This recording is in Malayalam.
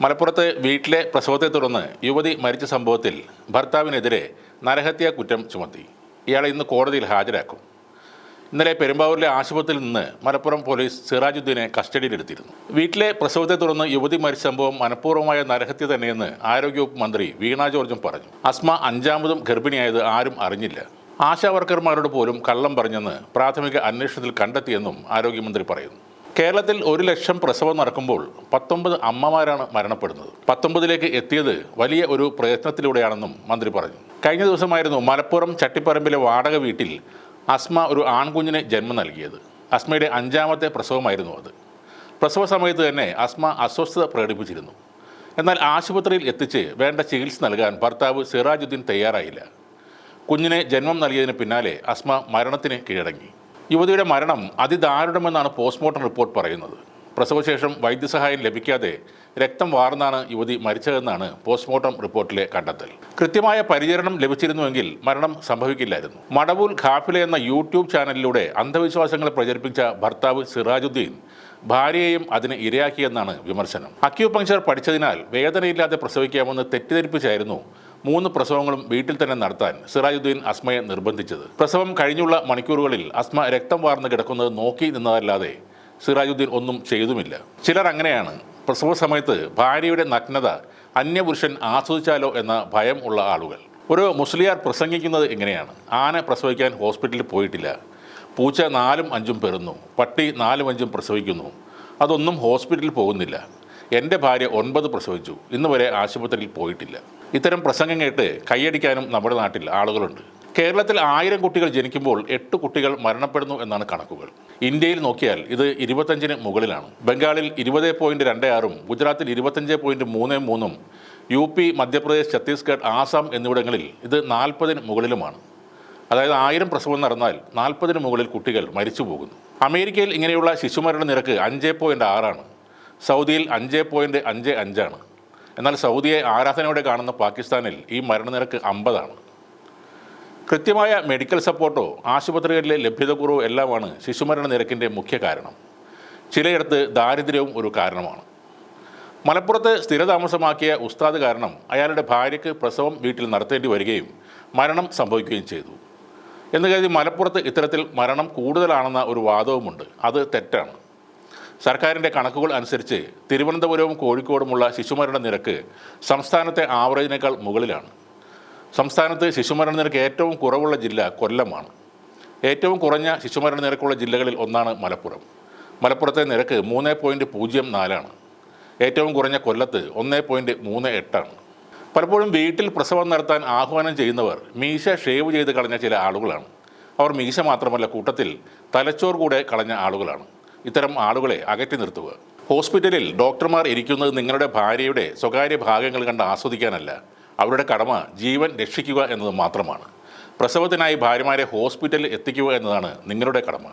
മലപ്പുറത്ത് വീട്ടിലെ പ്രസവത്തെ തുടർന്ന് യുവതി മരിച്ച സംഭവത്തിൽ ഭർത്താവിനെതിരെ നരഹത്യാ കുറ്റം ചുമത്തി. ഇയാളെ ഇന്ന് കോടതിയിൽ ഹാജരാക്കും. ഇന്നലെ പെരുമ്പാവൂരിലെ ആശുപത്രിയിൽ നിന്ന് മലപ്പുറം പോലീസ് സിറാജുദ്ദീനെ കസ്റ്റഡിയിലെടുത്തിരുന്നു. വീട്ടിലെ പ്രസവത്തെ തുടർന്ന് യുവതി മരിച്ച സംഭവം മനഃപൂർവ്വമായ നരഹത്യ തന്നെയെന്ന് ആരോഗ്യവകുപ്പ് മന്ത്രി വീണ ജോർജും പറഞ്ഞു. അസ്മ അഞ്ചാമതും ഗർഭിണിയായത് ആരും അറിഞ്ഞില്ല. ആശാവർക്കർമാരോട് പോലും കള്ളം പറഞ്ഞെന്ന് പ്രാഥമിക അന്വേഷണത്തിൽ കണ്ടെത്തിയെന്നും ആരോഗ്യമന്ത്രി പറയുന്നു. കേരളത്തിൽ 1 ലക്ഷം പ്രസവം നടക്കുമ്പോൾ 19 അമ്മമാരാണ് മരണപ്പെടുന്നത്. 19ലേക്ക് എത്തിയത് വലിയ ഒരു പ്രയത്നത്തിലൂടെയാണെന്നും മന്ത്രി പറഞ്ഞു. കഴിഞ്ഞ ദിവസമായിരുന്നു മലപ്പുറം ചട്ടിപ്പറമ്പിലെ വാടക വീട്ടിൽ അസ്മ ഒരു ആൺകുഞ്ഞിന് ജന്മം നൽകിയത്. അസ്മയുടെ 5ാമത്തെ പ്രസവമായിരുന്നു അത്. പ്രസവ സമയത്ത് തന്നെ അസ്മ അസ്വസ്ഥത പ്രകടിപ്പിച്ചിരുന്നു. എന്നാൽ ആശുപത്രിയിൽ എത്തിച്ച് വേണ്ട ചികിത്സ നൽകാൻ ഭർത്താവ് സിറാജുദ്ദീൻ തയ്യാറായില്ല. കുഞ്ഞിന് ജന്മം നൽകിയതിന് പിന്നാലെ അസ്മ മരണത്തിന് കീഴടങ്ങി. യുവതിയുടെ മരണം അതിദാരുണമെന്നാണ് പോസ്റ്റ്മോർട്ടം റിപ്പോർട്ട് പറയുന്നത്. പ്രസവശേഷം വൈദ്യസഹായം ലഭിക്കാതെ രക്തം വാർന്നാണ് യുവതി മരിച്ചതെന്നാണ് പോസ്റ്റ്മോർട്ടം റിപ്പോർട്ടിലെ കണ്ടെത്തൽ. കൃത്യമായ പരിചരണം ലഭിച്ചിരുന്നുവെങ്കിൽ മരണം സംഭവിക്കില്ലായിരുന്നു. മടവൂൽ ഖാഫില എന്ന യൂട്യൂബ് ചാനലിലൂടെ അന്ധവിശ്വാസങ്ങൾ പ്രചരിപ്പിച്ച ഭർത്താവ് സിറാജുദ്ദീൻ ഭാര്യയെയും അതിന് ഇരയാക്കിയെന്നാണ് വിമർശനം. അക്യൂപങ്ക്ചർ പഠിച്ചതിനാൽ വേദനയില്ലാതെ പ്രസവിക്കാമെന്ന് തെറ്റിദ്ധരിപ്പിച്ചായിരുന്നു 3 പ്രസവങ്ങളും വീട്ടിൽ തന്നെ നടത്താൻ സിറാജുദ്ദീൻ അസ്മയെ നിർബന്ധിച്ചത്. പ്രസവം കഴിഞ്ഞുള്ള മണിക്കൂറുകളിൽ അസ്മ രക്തം വാർന്ന് കിടക്കുന്നത് നോക്കി നിന്നതല്ലാതെ സിറാജുദ്ദീൻ ഒന്നും ചെയ്തുമില്ല. ചിലർ അങ്ങനെയാണ്. പ്രസവ സമയത്ത് ഭാര്യയുടെ നഗ്നത അന്യപുരുഷൻ ആസ്വദിച്ചാലോ എന്ന ഭയം ഉള്ള ആളുകൾ. ഒരു മുസ്ലിയാർ പ്രസംഗിക്കുന്നത് ഇങ്ങനെയാണ്: ആന പ്രസവിക്കാൻ ഹോസ്പിറ്റലിൽ പോയിട്ടില്ല, പൂച്ച 4ഉം 5ഉം പെറുന്നു, പട്ടി 4ഉം 5ഉം പ്രസവിക്കുന്നു, അതൊന്നും ഹോസ്പിറ്റലിൽ പോകുന്നില്ല. എൻ്റെ ഭാര്യ 9 പ്രസവിച്ചു, ഇന്ന് വരെ ആശുപത്രിയിൽ പോയിട്ടില്ല. ഇത്തരം പ്രസംഗം കേട്ട് കൈയടിക്കാനും നമ്മുടെ നാട്ടിൽ ആളുകളുണ്ട്. കേരളത്തിൽ 1000 കുട്ടികൾ ജനിക്കുമ്പോൾ 8 കുട്ടികൾ മരണപ്പെടുന്നു എന്നാണ് കണക്കുകൾ. ഇന്ത്യയിൽ നോക്കിയാൽ ഇത് 25-ന് മുകളിലാണ്. ബംഗാളിൽ 20.26ഉം ഗുജറാത്തിൽ 25.33ഉം UP, മധ്യപ്രദേശ്, ഛത്തീസ്ഗഡ്, ആസാം എന്നിവിടങ്ങളിൽ ഇത് 40-ന് മുകളിലുമാണ്. അതായത് 1000 പ്രസവം നടന്നാൽ 40-ന് മുകളിൽ കുട്ടികൾ മരിച്ചു പോകുന്നു. അമേരിക്കയിൽ ഇങ്ങനെയുള്ള ശിശുമരണ നിരക്ക് 5.6ആണ്. സൗദിയിൽ 5.55ആണ്. എന്നാൽ സൗദിയെ ആരാധനയോടെ കാണുന്ന പാകിസ്ഥാനിൽ ഈ മരണനിരക്ക് 50ആണ്. കൃത്യമായ മെഡിക്കൽ സപ്പോർട്ടോ ആശുപത്രികളിലെ ലഭ്യതക്കുറവോ എല്ലാമാണ് ശിശുമരണ നിരക്കിൻ്റെ മുഖ്യ കാരണം. ചിലയിടത്ത് ദാരിദ്ര്യവും ഒരു കാരണമാണ്. മലപ്പുറത്ത് സ്ഥിരതാമസമാക്കിയ ഉസ്താദ് കാരണം അയാളുടെ ഭാര്യയ്ക്ക് പ്രസവം വീട്ടിൽ നടത്തേണ്ടി വരികയും മരണം സംഭവിക്കുകയും ചെയ്തു എന്ന് കരുതി മലപ്പുറത്ത് ഇത്തരത്തിൽ മരണം കൂടുതലാണെന്ന ഒരു വാദവുമുണ്ട്. അത് തെറ്റാണ്. സർക്കാരിൻ്റെ കണക്കുകൾ അനുസരിച്ച് തിരുവനന്തപുരവും കോഴിക്കോടുമുള്ള ശിശുമരണ നിരക്ക് സംസ്ഥാനത്തെ ആവറേജിനേക്കാൾ മുകളിലാണ്. സംസ്ഥാനത്ത് ശിശുമരണ നിരക്ക് ഏറ്റവും കുറവുള്ള ജില്ല കൊല്ലമാണ്. ഏറ്റവും കുറഞ്ഞ ശിശുമരണ നിരക്കുള്ള ജില്ലകളിൽ ഒന്നാണ് മലപ്പുറം. മലപ്പുറത്തെ നിരക്ക് 3.04ആണ്. ഏറ്റവും കുറഞ്ഞ കൊല്ലത്ത് 1.38ആണ്. പലപ്പോഴും വീട്ടിൽ പ്രസവം നടത്താൻ ആഹ്വാനം ചെയ്യുന്നവർ മീശ ഷേവ് ചെയ്ത് കളഞ്ഞ ചില ആളുകളാണ്. അവർ മീശ മാത്രമല്ല, കൂട്ടത്തിൽ തലച്ചോർ കൂടെ കളഞ്ഞ ആളുകളാണ്. ഇത്തരം ആളുകളെ അകറ്റി നിർത്തുക. ഹോസ്പിറ്റലിൽ ഡോക്ടർമാർ ഇരിക്കുന്നത് നിങ്ങളുടെ ഭാര്യയുടെ സ്വകാര്യ ഭാഗങ്ങൾ കണ്ട് ആസ്വദിക്കാനല്ല. അവരുടെ കടമ ജീവൻ രക്ഷിക്കുക എന്നത് മാത്രമാണ്. പ്രസവത്തിനായി ഭാര്യമാരെ ഹോസ്പിറ്റലിൽ എത്തിക്കുക എന്നതാണ് നിങ്ങളുടെ കടമ.